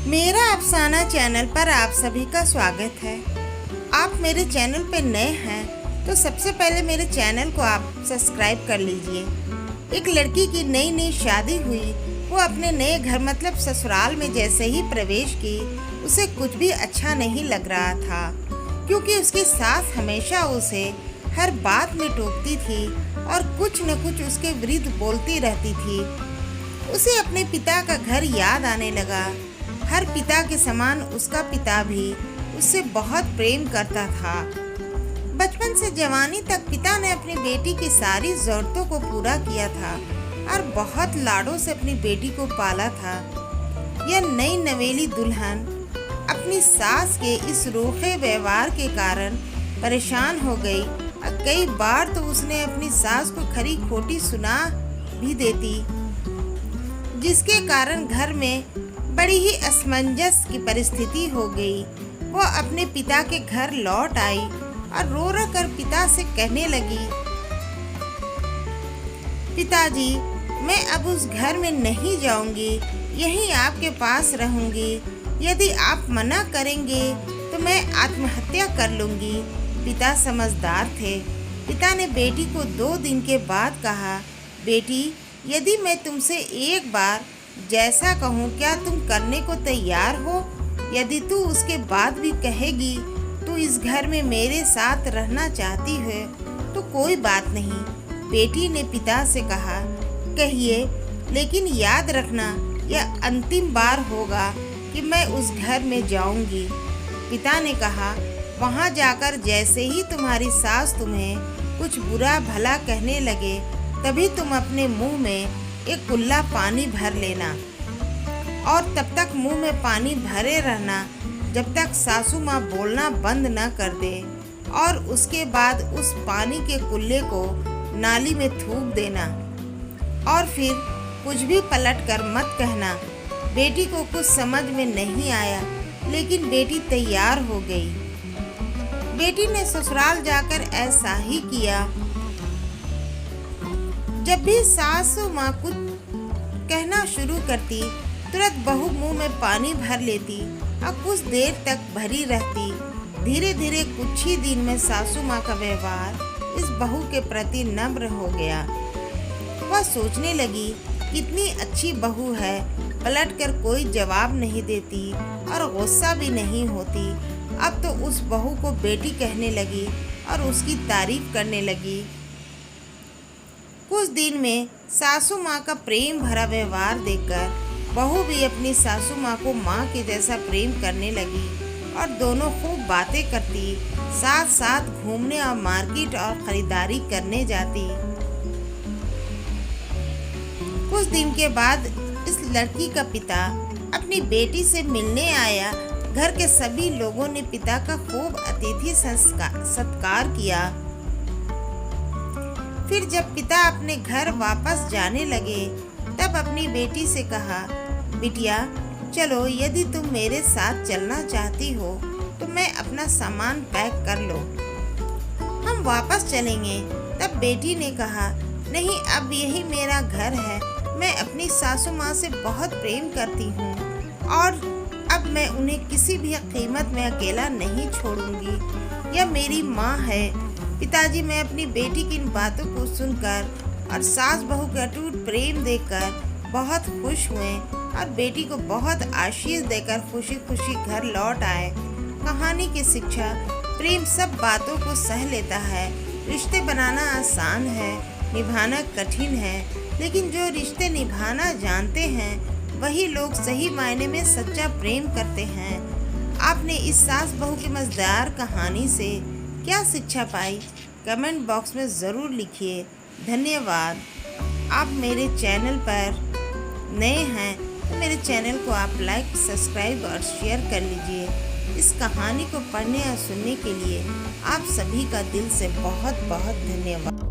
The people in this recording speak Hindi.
मेरा अफसाना चैनल पर आप सभी का स्वागत है। आप मेरे चैनल पर नए हैं तो सबसे पहले मेरे चैनल को आप सब्सक्राइब कर लीजिए। एक लड़की की नई नई शादी हुई, वो अपने नए घर मतलब ससुराल में जैसे ही प्रवेश की उसे कुछ भी अच्छा नहीं लग रहा था, क्योंकि उसकी सास हमेशा उसे हर बात में टोकती थी और कुछ न कुछ उसके विरुद्ध बोलती रहती थी। उसे अपने पिता का घर याद आने लगा। हर पिता के समान उसका पिता भी उससे बहुत प्रेम करता था। बचपन से जवानी तक पिता ने अपनी बेटी की सारी ज़रूरतों को पूरा किया था और बहुत लाडों से अपनी बेटी को पाला था। यह नई नवेली दुल्हन अपनी सास के इस रूखे व्यवहार के कारण परेशान हो गई और कई बार तो उसने अपनी सास को खरी खोटी सुना भी देती, जिसके कारण घर में बड़ी ही असमंजस की परिस्थिति हो गई। वो अपने पिता के घर लौट आई और रो रो कर पिता से कहने लगी, पिताजी, मैं अब उस घर में नहीं जाऊंगी, यहीं आपके पास रहूंगी। यदि आप मना करेंगे तो मैं आत्महत्या कर लूंगी। पिता समझदार थे। पिता ने बेटी को 2 दिन के बाद कहा, बेटी, यदि मैं तुमसे एक बार जैसा कहूँ क्या तुम करने को तैयार हो? यदि तू उसके बाद भी कहेगी तू इस घर में मेरे साथ रहना चाहती है तो कोई बात नहीं। बेटी ने पिता से कहा, कहिए, लेकिन याद रखना यह अंतिम बार होगा कि मैं उस घर में जाऊंगी। पिता ने कहा, वहाँ जाकर जैसे ही तुम्हारी सास तुम्हें कुछ बुरा भला कहने लगे तभी तुम अपने मुंह में एक कुल्ला पानी भर लेना और तब तक मुंह में पानी भरे रहना जब तक सासू माँ बोलना बंद न कर दे, और उसके बाद उस पानी के कुल्ले को नाली में थूक देना और फिर कुछ भी पलट कर मत कहना। बेटी को कुछ समझ में नहीं आया, लेकिन बेटी तैयार हो गई। बेटी ने ससुराल जाकर ऐसा ही किया। जब भी सासू माँ कुछ कहना शुरू करती तुरंत बहू मुंह में पानी भर लेती और कुछ देर तक भरी रहती। धीरे धीरे कुछ ही दिन में सासू माँ का व्यवहार इस बहू के प्रति नम्र हो गया। वह सोचने लगी, कितनी अच्छी बहू है, पलट कर कोई जवाब नहीं देती और गुस्सा भी नहीं होती। अब तो उस बहू को बेटी कहने लगी और उसकी तारीफ करने लगी। कुछ दिन में सासू माँ का प्रेम भरा व्यवहार देखकर बहू भी अपनी सासू माँ को माँ के जैसा प्रेम करने लगी और दोनों खूब बातें करती, साथ साथ घूमने और मार्केट और खरीदारी करने जाती। कुछ दिन के बाद इस लड़की का पिता अपनी बेटी से मिलने आया। घर के सभी लोगों ने पिता का खूब अतिथि सत्कार किया। फिर जब पिता अपने घर वापस जाने लगे तब अपनी बेटी से कहा, बिटिया, चलो, यदि तुम मेरे साथ चलना चाहती हो तो मैं अपना सामान पैक कर लो, हम वापस चलेंगे। तब बेटी ने कहा, नहीं, अब यही मेरा घर है, मैं अपनी सासू माँ से बहुत प्रेम करती हूँ और अब मैं उन्हें किसी भी कीमत में अकेला नहीं छोड़ूंगी। यह मेरी माँ है। पिताजी, मैं अपनी बेटी की इन बातों को सुनकर और सास बहू का अटूट प्रेम देखकर बहुत खुश हुए और बेटी को बहुत आशीष देकर खुशी खुशी घर लौट आए। कहानी की शिक्षा, प्रेम सब बातों को सह लेता है। रिश्ते बनाना आसान है, निभाना कठिन है, लेकिन जो रिश्ते निभाना जानते हैं वही लोग सही मायने में सच्चा प्रेम करते हैं। आपने इस सास बहू की मज़ेदार कहानी से क्या शिक्षा पाई? कमेंट बॉक्स में ज़रूर लिखिए। धन्यवाद। आप मेरे चैनल पर नए हैं तो मेरे चैनल को आप लाइक, सब्सक्राइब और शेयर कर लीजिए। इस कहानी को पढ़ने और सुनने के लिए आप सभी का दिल से बहुत बहुत धन्यवाद।